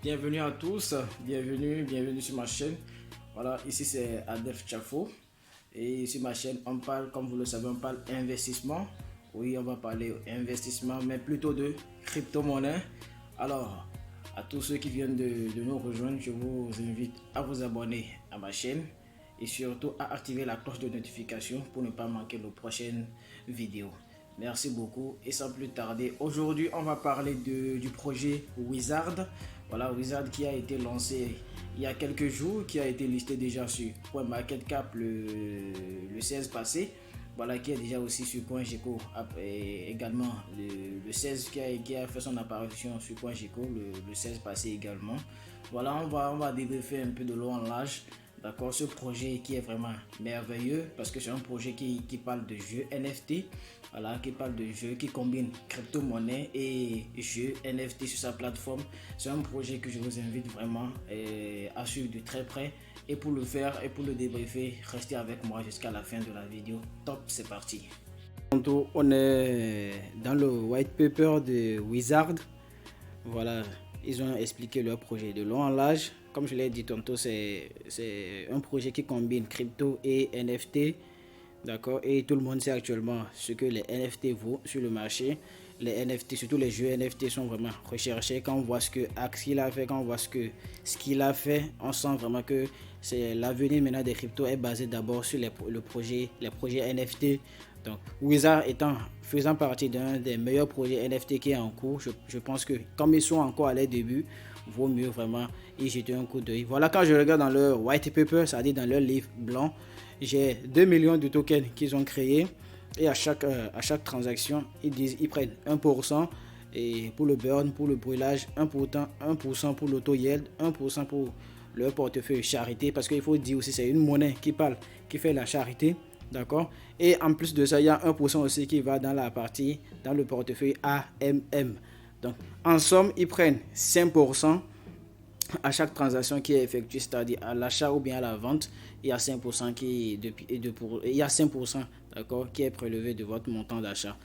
Bienvenue à tous, bienvenue sur ma chaîne. Voilà, ici c'est Adef Chafo et sur ma chaîne on parle, comme vous le savez, on parle investissement. Oui, on va parler investissement, mais plutôt de crypto-monnaie. Alors, à tous ceux qui viennent de nous rejoindre, je vous invite à vous abonner à ma chaîne et surtout à activer la cloche de notification pour ne pas manquer nos prochaines vidéos. Merci beaucoup et sans plus tarder, aujourd'hui on va parler du projet Wizard. Voilà, Wizard qui a été lancé il y a quelques jours, qui a été listé déjà sur CoinMarketCap le 16 passé. Voilà, qui est déjà aussi sur CoinGecko également le 16 qui a fait son apparition sur CoinGecko le 16 passé également. Voilà, on va débriefer un peu de long en large. D'accord, ce projet qui est vraiment merveilleux parce que c'est un projet qui parle de jeux NFT, voilà, qui parle de jeux qui combine crypto-monnaie et jeux NFT sur sa plateforme. C'est un projet que je vous invite vraiment à suivre de très près. Et pour le faire et pour le débriefer, restez avec moi jusqu'à la fin de la vidéo. Top, c'est parti. On est dans le white paper de Wizard. Voilà, ils ont expliqué leur projet de long en large. Comme je l'ai dit tantôt, c'est un projet qui combine crypto et NFT. D'accord, et tout le monde sait actuellement ce que les NFT vaut sur le marché. Les NFT, surtout les jeux NFT, sont vraiment recherchés. Quand on voit ce que Axie a fait, quand on voit ce qu'il a fait, on sent vraiment que c'est l'avenir maintenant des cryptos est basé d'abord sur les projets NFT. Donc, Wizard faisant partie d'un des meilleurs projets NFT qui est en cours, je pense que comme ils sont encore à leur début, vaut mieux vraiment y jeter un coup d'œil. Voilà, quand je regarde dans leur white paper, c'est-à-dire dans leur livre blanc, j'ai 2 millions de tokens qu'ils ont créés et à chaque transaction, ils prennent 1% et pour le burn, pour le brûlage, 1% pour l'auto-yield, 1% pour leur portefeuille charité, parce qu'il faut dire aussi c'est une monnaie qui fait la charité. D'accord. Et en plus de ça, il y a 1% aussi qui va dans le portefeuille AMM. Donc, en somme, ils prennent 5% à chaque transaction qui est effectuée, c'est-à-dire à l'achat ou bien à la vente. Il y a 5% d'accord, qui est prélevé de votre montant d'achat.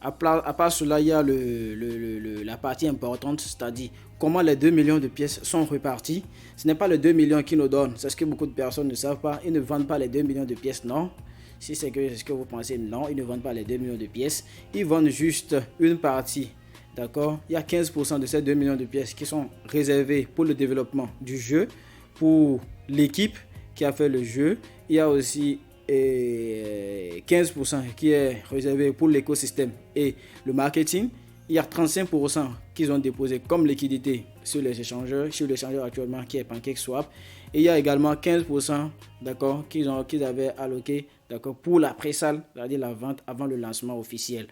À part cela, il y a la partie importante, c'est-à-dire comment les 2 millions de pièces sont reparties. Ce n'est pas les 2 millions qui nous donnent, c'est ce que beaucoup de personnes ne savent pas. Ils ne vendent pas les 2 millions de pièces, non. Si c'est ce que vous pensez, non, ils ne vendent pas les 2 millions de pièces. Ils vendent juste une partie. D'accord. Il y a 15% de ces 2 millions de pièces qui sont réservées pour le développement du jeu, pour l'équipe qui a fait le jeu. Il y a aussi 15% qui est réservé pour l'écosystème et le marketing. Il y a 35% qu'ils ont déposé comme liquidité sur l'échangeur actuellement qui est PancakeSwap. Et il y a également 15%, d'accord, qu'ils avaient alloqué, d'accord, pour la pré-sale, c'est-à-dire la vente avant le lancement officiel.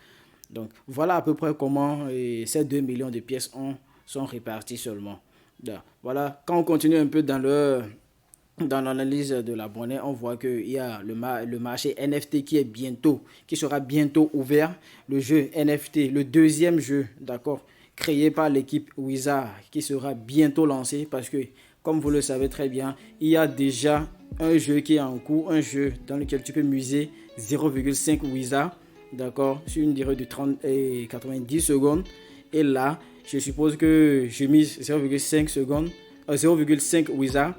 Donc voilà à peu près comment ces 2 millions de pièces sont réparties seulement. Voilà, quand on continue un peu dans l'analyse de la monnaie, on voit qu'il y a le marché NFT qui sera bientôt ouvert. Le jeu NFT, le deuxième jeu, d'accord, créé par l'équipe Wizard, qui sera bientôt lancé parce que, comme vous le savez très bien, il y a déjà un jeu qui est en cours, un jeu dans lequel tu peux miser 0,5 Wizard, d'accord, sur une durée de 90 secondes. Et là, je suppose que je mise 0,5 Wizard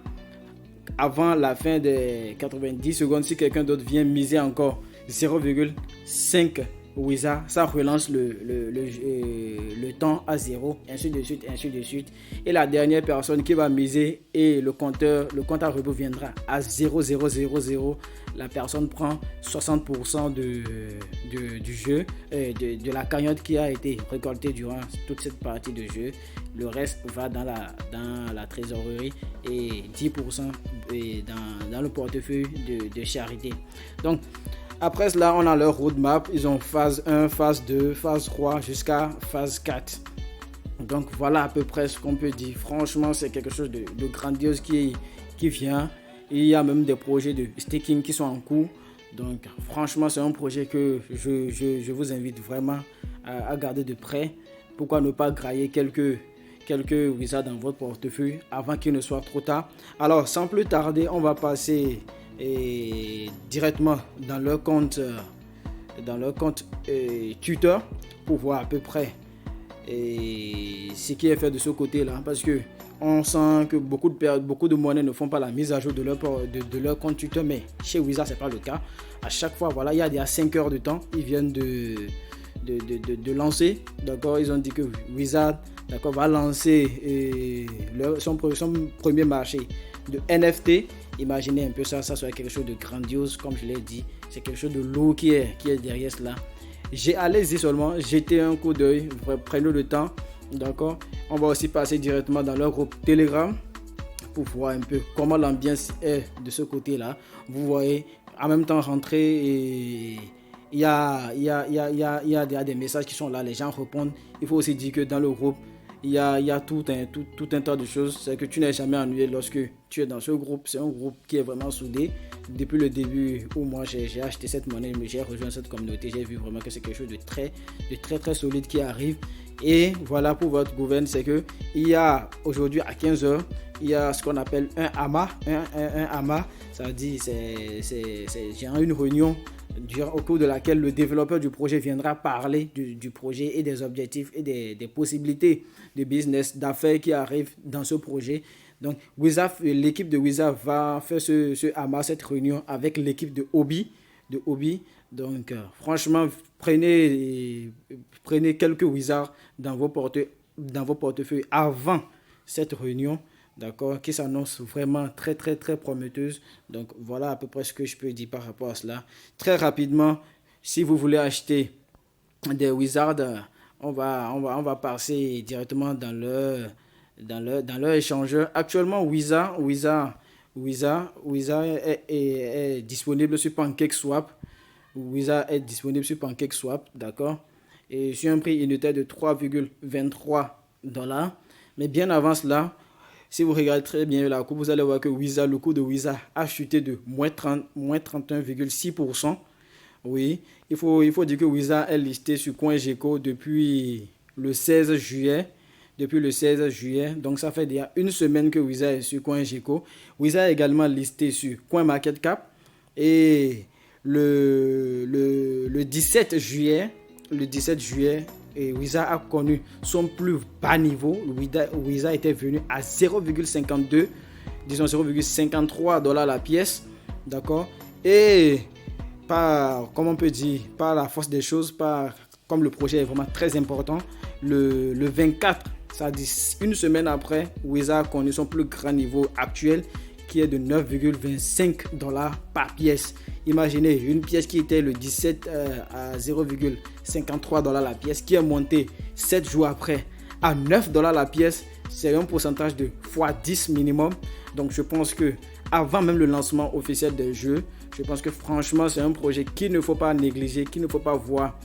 avant la fin des 90 secondes. Si quelqu'un d'autre vient miser encore 0,5 Wizard, ça relance le temps à 0, ainsi de suite. Et la dernière personne qui va miser et le compte à rebours viendra à 0,000. La personne prend 60% du jeu, de la cagnotte qui a été récoltée durant toute cette partie de jeu. Le reste va dans la trésorerie et 10% dans le portefeuille de charité. Donc, après cela, on a leur roadmap. Ils ont phase 1, phase 2, phase 3 jusqu'à phase 4. Donc voilà à peu près ce qu'on peut dire. Franchement, c'est quelque chose de grandiose qui vient. Il y a même des projets de staking qui sont en cours. Donc franchement, c'est un projet que je vous invite vraiment à garder de près. Pourquoi ne pas grailler quelques Wizards dans votre portefeuille avant qu'il ne soit trop tard. Alors sans plus tarder, on va passer directement dans leur compte Twitter pour voir à peu près ce qui est fait de ce côté là, parce que on sent que beaucoup de monnaies ne font pas la mise à jour de leur compte Twitter, mais chez Wiza, c'est pas le cas. À chaque fois, voilà, il y a 5 heures de temps, ils viennent de lancer, d'accord, ils ont dit que Wiza, d'accord, va lancer son premier marché de NFT. Imaginez un peu ça serait quelque chose de grandiose, comme je l'ai dit, c'est quelque chose de lourd qui est derrière cela. Allez-y seulement, jetez un coup d'œil, prenez le temps, d'accord. On va aussi passer directement dans leur groupe Telegram pour voir un peu comment l'ambiance est de ce côté-là. Vous voyez, en même temps rentrer et il y a des messages qui sont là, les gens répondent. Il faut aussi dire que dans le groupe, il y a tout un tas de choses. C'est que tu n'es jamais ennuyé lorsque tu es dans ce groupe. C'est un groupe qui est vraiment soudé. Depuis le début où moi j'ai acheté cette monnaie, j'ai rejoint cette communauté, j'ai vu vraiment que c'est quelque chose de très solide qui arrive. Et voilà pour votre gouverne, c'est que il y a aujourd'hui à 15h, il y a ce qu'on appelle un AMA. Un AMA, ça dit c'est une réunion au cours de laquelle le développeur du projet viendra parler du projet et des objectifs et des possibilités de business, d'affaires qui arrivent dans ce projet. Donc, l'équipe de Wiza va faire ce AMA, cette réunion avec l'équipe de Obi. Donc, franchement, prenez quelques Wizards dans vos portefeuilles avant cette réunion, d'accord, qui s'annonce vraiment très prometteuse. Donc, voilà à peu près ce que je peux dire par rapport à cela. Très rapidement, si vous voulez acheter des Wizards, on va passer directement dans leur échangeur. Actuellement, Wiza est disponible sur PancakeSwap. Wiza est disponible sur PancakeSwap, d'accord, et sur un prix unitaire de 3,23 $. Mais bien avant cela, si vous regardez très bien la courbe, vous allez voir que le coût de Wiza a chuté de moins 31,6%. Oui, il faut dire que Wiza est listé sur CoinGecko depuis le 16 juillet. Donc ça fait déjà une semaine que Wiza est sur CoinGecko. Wiza est également listé sur CoinMarketCap. Et le 17 juillet, Wiza a connu son plus bas niveau. Wiza était venu à 0,53 $ la pièce, d'accord. Et par la force des choses, comme le projet est vraiment très important, le 24, ça dit une semaine après, Wiza a connu son plus grand niveau actuel, qui est de 9,25 $ par pièce. Imaginez une pièce qui était le 17 à 0,53 $ la pièce, qui est montée 7 jours après à 9 $ la pièce. C'est un pourcentage de x10 minimum. Donc je pense que avant même le lancement officiel des jeux, je pense que franchement c'est un projet qu'il ne faut pas négliger, qu'il ne faut pas voir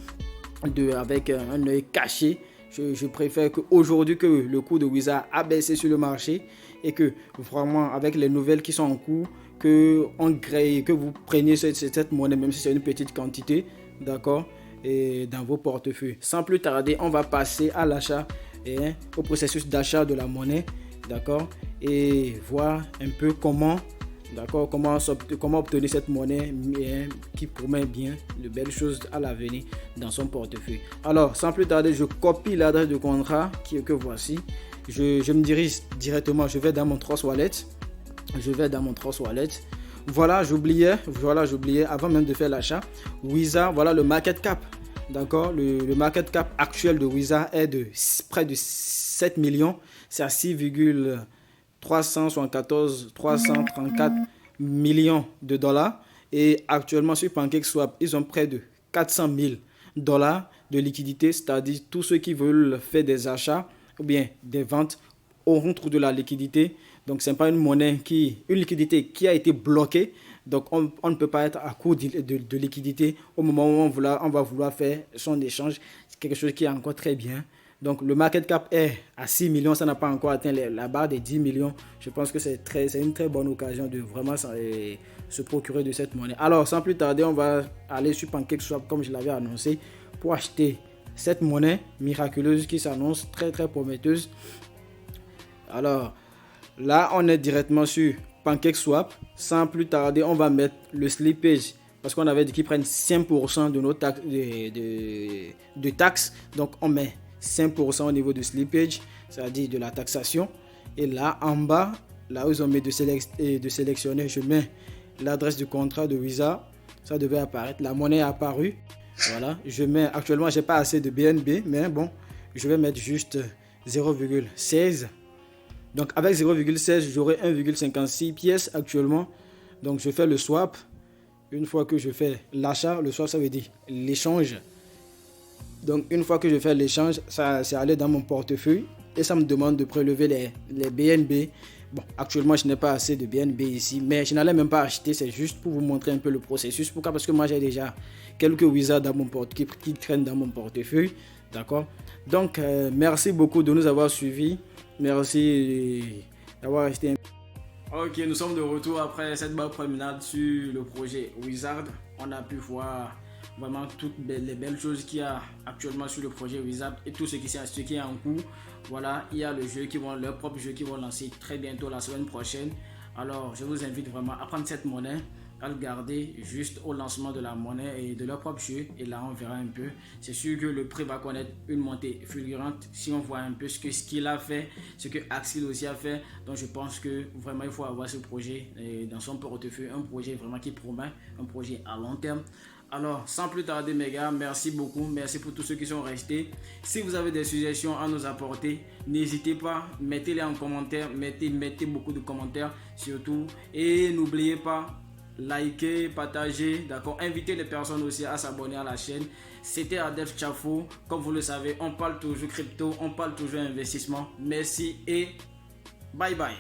avec un œil caché. Je préfère qu'aujourd'hui que le coût de Wiza a baissé sur le marché et que vraiment avec les nouvelles qui sont en cours, que vous preniez cette monnaie, même si c'est une petite quantité, d'accord, et dans vos portefeuilles. Sans plus tarder, on va passer à l'achat au processus d'achat de la monnaie, d'accord, et voir un peu comment obtenir cette monnaie qui promet bien de belles choses à l'avenir dans son portefeuille. Alors, sans plus tarder, je copie l'adresse de contrat que voici. Je me dirige directement, je vais dans mon Trust Wallet. Voilà, j'oubliais, avant même de faire l'achat, Wiza, voilà le market cap. D'accord, le market cap actuel de Wiza est de près de 7 millions. C'est à 334 millions de dollars. Et actuellement sur PancakeSwap, ils ont près de 400 000 $ de liquidité. C'est-à-dire tous ceux qui veulent faire des achats ou bien des ventes auront trouvé de la liquidité. Donc ce n'est pas une liquidité qui a été bloquée. Donc on ne peut pas être à court de liquidité au moment où on va vouloir faire son échange. C'est quelque chose qui est encore très bien. Donc le market cap est à 6 millions, ça n'a pas encore atteint la barre des 10 millions. Je pense que c'est une très bonne occasion de vraiment se procurer de cette monnaie. Alors sans plus tarder, on va aller sur PancakeSwap comme je l'avais annoncé pour acheter cette monnaie miraculeuse qui s'annonce très prometteuse. Alors là, on est directement sur PancakeSwap. Sans plus tarder, on va mettre le slippage parce qu'on avait dit qu'ils prennent 5% de nos taxes de taxes. Donc on met 5% au niveau du slippage, c'est-à-dire de la taxation. Et là, en bas, là où ils ont mis de sélectionner, je mets l'adresse du contrat de Visa. Ça devait apparaître. La monnaie est apparue. Voilà. Je mets, actuellement, j'ai pas assez de BNB, mais bon, je vais mettre juste 0,16. Donc, avec 0,16, j'aurai 1,56 pièces actuellement. Donc, je fais le swap. Une fois que je fais l'achat, le swap, ça veut dire l'échange. Donc, une fois que je fais l'échange, ça c'est allé dans mon portefeuille et ça me demande de prélever les BNB. Bon, actuellement, je n'ai pas assez de BNB ici, mais je n'allais même pas acheter. C'est juste pour vous montrer un peu le processus. Pourquoi? Parce que moi, j'ai déjà quelques Visa dans mon qui traînent dans mon portefeuille. D'accord? Donc, merci beaucoup de nous avoir suivis. Merci d'avoir resté. Ok, nous sommes de retour après cette belle promenade sur le projet Wizard. On a pu voir vraiment toutes les belles choses qu'il y a actuellement sur le projet Wizard et tout ce qui est en cours. Voilà, il y a leur propre jeu qui vont lancer très bientôt la semaine prochaine. Alors, je vous invite vraiment à prendre cette monnaie, à le garder juste au lancement de la monnaie et de leur propre jeu. Et là, on verra un peu. C'est sûr que le prix va connaître une montée fulgurante si on voit un peu ce qu'il a fait, ce que Axel aussi a fait. Donc, je pense que vraiment, il faut avoir ce projet dans son portefeuille. Un projet vraiment qui promet, un projet à long terme. Alors, sans plus tarder, mes gars, merci beaucoup. Merci pour tous ceux qui sont restés. Si vous avez des suggestions à nous apporter, n'hésitez pas, mettez-les en commentaire. Mettez beaucoup de commentaires surtout. Et n'oubliez pas, likez, partagez, d'accord. Invitez les personnes aussi à s'abonner à la chaîne. C'était Adef Chafou. Comme vous le savez, on parle toujours crypto, on parle toujours investissement. Merci et bye bye.